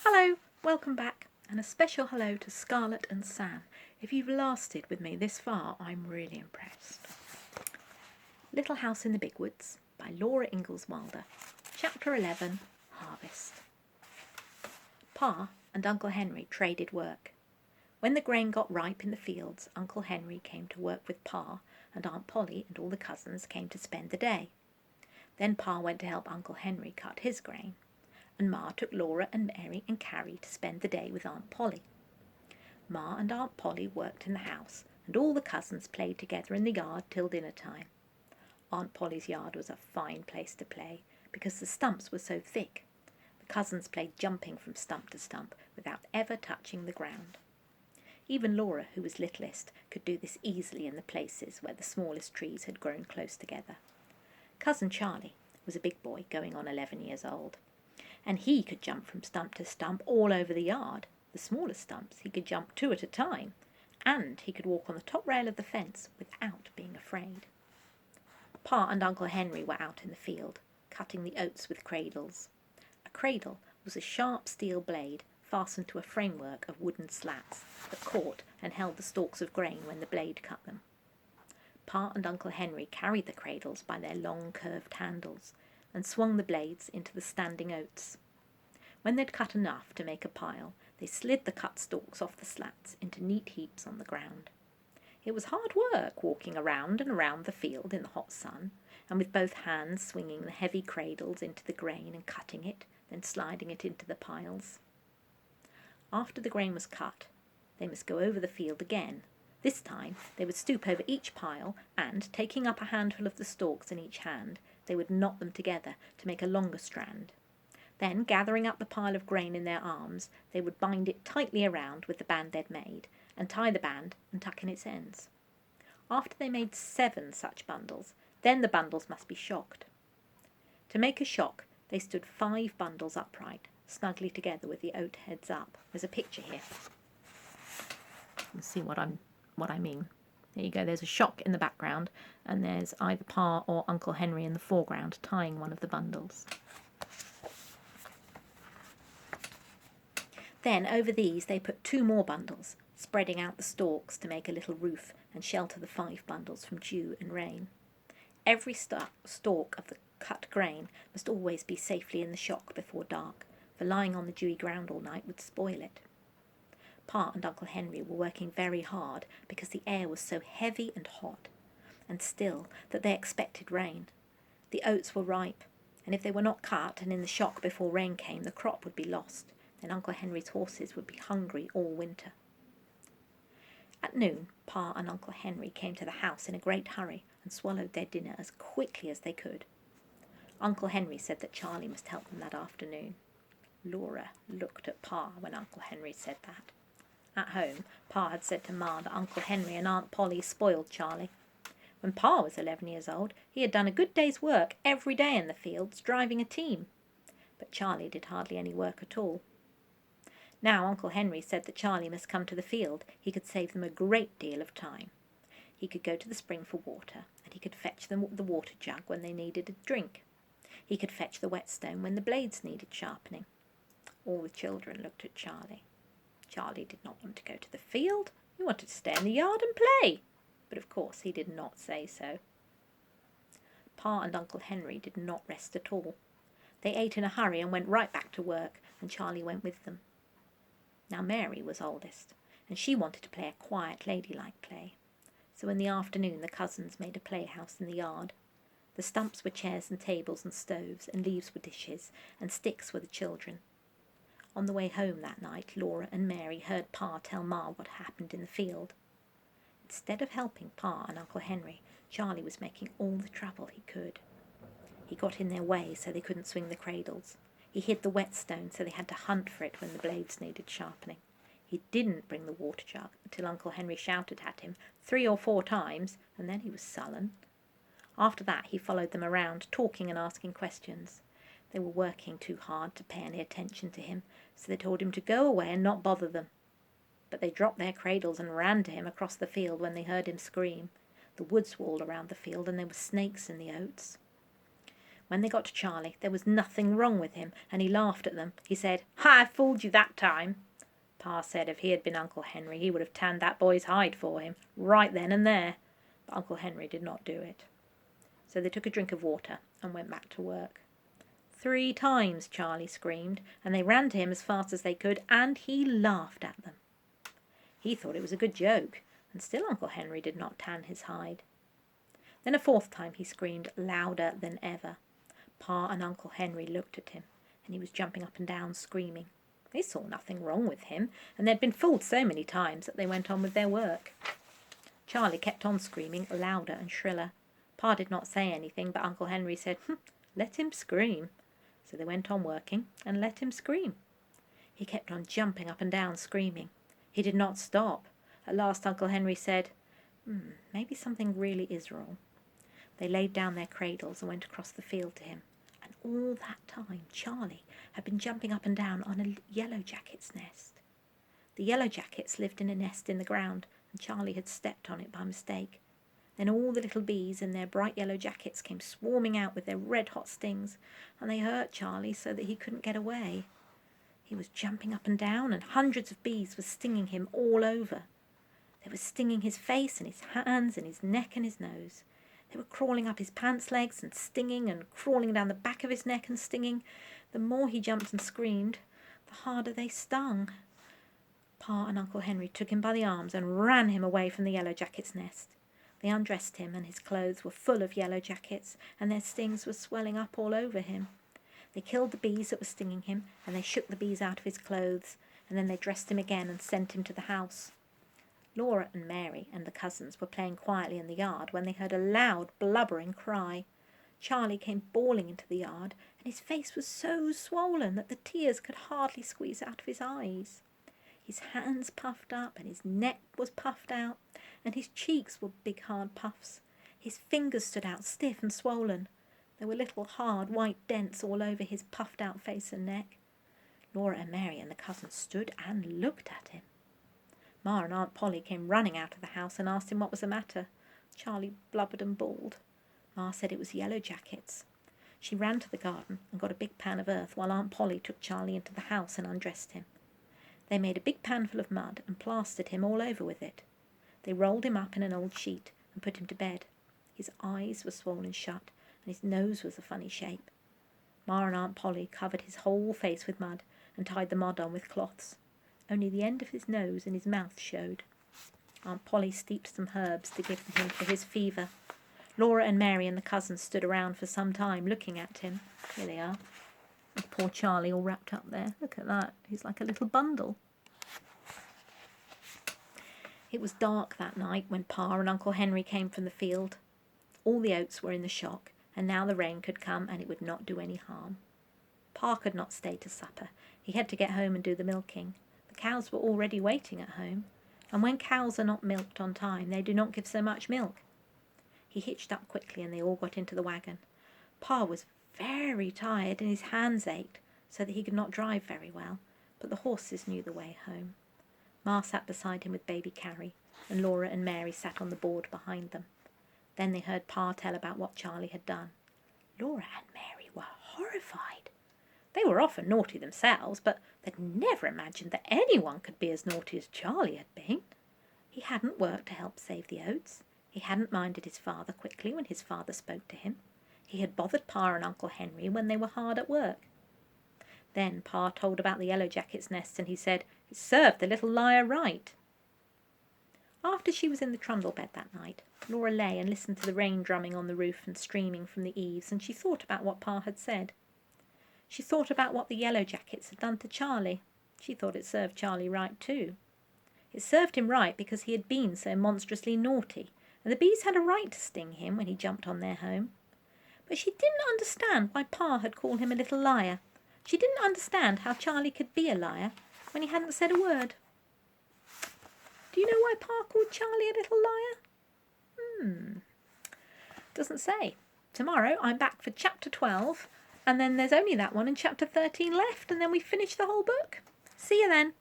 Hello, welcome back, and a special hello to Scarlett and Sam. If you've lasted with me this far, I'm really impressed. Little House in the Big Woods by Laura Ingalls Wilder. Chapter 11, Harvest. Pa and Uncle Henry traded work. When the grain got ripe in the fields, Uncle Henry came to work with Pa, and Aunt Polly and all the cousins came to spend the day. Then Pa went to help Uncle Henry cut his grain, and Ma took Laura and Mary and Carrie to spend the day with Aunt Polly. Ma and Aunt Polly worked in the house, and all the cousins played together in the yard till dinner time. Aunt Polly's yard was a fine place to play, because the stumps were so thick. The cousins played jumping from stump to stump without ever touching the ground. Even Laura, who was littlest, could do this easily in the places where the smallest trees had grown close together. Cousin Charlie was a big boy going on 11 years old, and he could jump from stump to stump all over the yard. The smallest stumps he could jump 2 at a time, and he could walk on the top rail of the fence without being afraid. Pa and Uncle Henry were out in the field, cutting the oats with cradles. A cradle was a sharp steel blade fastened to a framework of wooden slats that caught and held the stalks of grain when the blade cut them. Pa and Uncle Henry carried the cradles by their long curved handles and swung the blades into the standing oats. When they'd cut enough to make a pile, they slid the cut stalks off the slats into neat heaps on the ground. It was hard work walking around and around the field in the hot sun, and with both hands swinging the heavy cradles into the grain and cutting it, then sliding it into the piles. After the grain was cut, they must go over the field again. This time they would stoop over each pile and, taking up a handful of the stalks in each hand, they would knot them together to make a longer strand. Then, gathering up the pile of grain in their arms, they would bind it tightly around with the band they'd made, and tie the band and tuck in its ends. After they made 7 such bundles, then the bundles must be shocked. To make a shock, they stood 5 bundles upright, snugly together with the oat heads up. There's a picture here. You can see what I mean. There you go, there's a shock in the background, and there's either Pa or Uncle Henry in the foreground tying one of the bundles. Then over these they put 2 more bundles, spreading out the stalks to make a little roof and shelter the 5 bundles from dew and rain. Every stalk of the cut grain must always be safely in the shock before dark, for lying on the dewy ground all night would spoil it. Pa and Uncle Henry were working very hard because the air was so heavy and hot and still that they expected rain. The oats were ripe, and if they were not cut and in the shock before rain came, the crop would be lost. Then Uncle Henry's horses would be hungry all winter. At noon, Pa and Uncle Henry came to the house in a great hurry and swallowed their dinner as quickly as they could. Uncle Henry said that Charlie must help them that afternoon. Laura looked at Pa when Uncle Henry said that. At home, Pa had said to Ma that Uncle Henry and Aunt Polly spoiled Charlie. When Pa was 11 years old, he had done a good day's work every day in the fields, driving a team. But Charlie did hardly any work at all. Now Uncle Henry said that Charlie must come to the field. He could save them a great deal of time. He could go to the spring for water, and he could fetch them the water jug when they needed a drink. He could fetch the whetstone when the blades needed sharpening. All the children looked at Charlie. Charlie did not want to go to the field. He wanted to stay in the yard and play. But of course he did not say so. Pa and Uncle Henry did not rest at all. They ate in a hurry and went right back to work, and Charlie went with them. Now Mary was oldest, and she wanted to play a quiet, ladylike play. So in the afternoon the cousins made a playhouse in the yard. The stumps were chairs and tables and stoves, and leaves were dishes, and sticks were the children. On the way home that night, Laura and Mary heard Pa tell Ma what happened in the field. Instead of helping Pa and Uncle Henry, Charlie was making all the trouble he could. He got in their way so they couldn't swing the cradles. He hid the whetstone so they had to hunt for it when the blades needed sharpening. He didn't bring the water jug until Uncle Henry shouted at him 3 or 4 times, and then he was sullen. After that he followed them around, talking and asking questions. They were working too hard to pay any attention to him, so they told him to go away and not bother them. But they dropped their cradles and ran to him across the field when they heard him scream. The woods were all around the field, and there were snakes in the oats. When they got to Charlie, there was nothing wrong with him, and he laughed at them. He said, "I fooled you that time." Pa said if he had been Uncle Henry, he would have tanned that boy's hide for him, right then and there. But Uncle Henry did not do it. So they took a drink of water and went back to work. 3 times Charlie screamed, and they ran to him as fast as they could, and he laughed at them. He thought it was a good joke, and still Uncle Henry did not tan his hide. Then a 4th time he screamed louder than ever. Pa and Uncle Henry looked at him, and he was jumping up and down screaming. They saw nothing wrong with him, and they'd been fooled so many times that they went on with their work. Charlie kept on screaming louder and shriller. Pa did not say anything, but Uncle Henry said, "Let him scream." So they went on working and let him scream. He kept on jumping up and down screaming. He did not stop. At last Uncle Henry said, "Maybe something really is wrong." They laid down their cradles and went across the field to him. And all that time Charlie had been jumping up and down on a yellow jacket's nest. The yellow jackets lived in a nest in the ground, and Charlie had stepped on it by mistake. Then all the little bees in their bright yellow jackets came swarming out with their red-hot stings, and they hurt Charlie so that he couldn't get away. He was jumping up and down, and hundreds of bees were stinging him all over. They were stinging his face and his hands and his neck and his nose. They were crawling up his pants legs and stinging, and crawling down the back of his neck and stinging. The more he jumped and screamed, the harder they stung. Pa and Uncle Henry took him by the arms and ran him away from the yellow jacket's nest. They undressed him, and his clothes were full of yellow jackets, and their stings were swelling up all over him. They killed the bees that were stinging him, and they shook the bees out of his clothes, and then they dressed him again and sent him to the house. Laura and Mary and the cousins were playing quietly in the yard when they heard a loud, blubbering cry. Charlie came bawling into the yard, and his face was so swollen that the tears could hardly squeeze out of his eyes. His hands puffed up, and his neck was puffed out, and his cheeks were big hard puffs. His fingers stood out stiff and swollen. There were little hard white dents all over his puffed out face and neck. Laura and Mary and the cousins stood and looked at him. Ma and Aunt Polly came running out of the house and asked him what was the matter. Charlie blubbered and bawled. Ma said it was yellow jackets. She ran to the garden and got a big pan of earth while Aunt Polly took Charlie into the house and undressed him. They made a big pan full of mud and plastered him all over with it. They rolled him up in an old sheet and put him to bed. His eyes were swollen shut, and his nose was a funny shape. Ma and Aunt Polly covered his whole face with mud and tied the mud on with cloths. Only the end of his nose and his mouth showed. Aunt Polly steeped some herbs to give him for his fever. Laura and Mary and the cousins stood around for some time looking at him. Here they are. And poor Charlie all wrapped up there. Look at that. He's like a little bundle. It was dark that night when Pa and Uncle Henry came from the field. All the oats were in the shock, and now the rain could come and it would not do any harm. Pa could not stay to supper. He had to get home and do the milking. The cows were already waiting at home, and when cows are not milked on time, they do not give so much milk. He hitched up quickly and they all got into the wagon. Pa was very tired and his hands ached, so that he could not drive very well, but the horses knew the way home. Ma sat beside him with baby Carrie, and Laura and Mary sat on the board behind them. Then they heard Pa tell about what Charlie had done. Laura and Mary were horrified. They were often naughty themselves, but they'd never imagined that anyone could be as naughty as Charlie had been. He hadn't worked to help save the oats. He hadn't minded his father quickly when his father spoke to him. He had bothered Pa and Uncle Henry when they were hard at work. Then Pa told about the yellow jacket's nest, and he said, "It served the little liar right." After she was in the trundle bed that night, Laura lay and listened to the rain drumming on the roof and streaming from the eaves, and she thought about what Pa had said. She thought about what the yellow jackets had done to Charlie. She thought it served Charlie right too. It served him right because he had been so monstrously naughty, and the bees had a right to sting him when he jumped on their home. But she didn't understand why Pa had called him a little liar. She didn't understand how Charlie could be a liar when he hadn't said a word. Do you know why Pa called Charlie a little liar? Doesn't say. Tomorrow I'm back for chapter 12, and then there's only that one and chapter 13 left, and then we finish the whole book. See you then.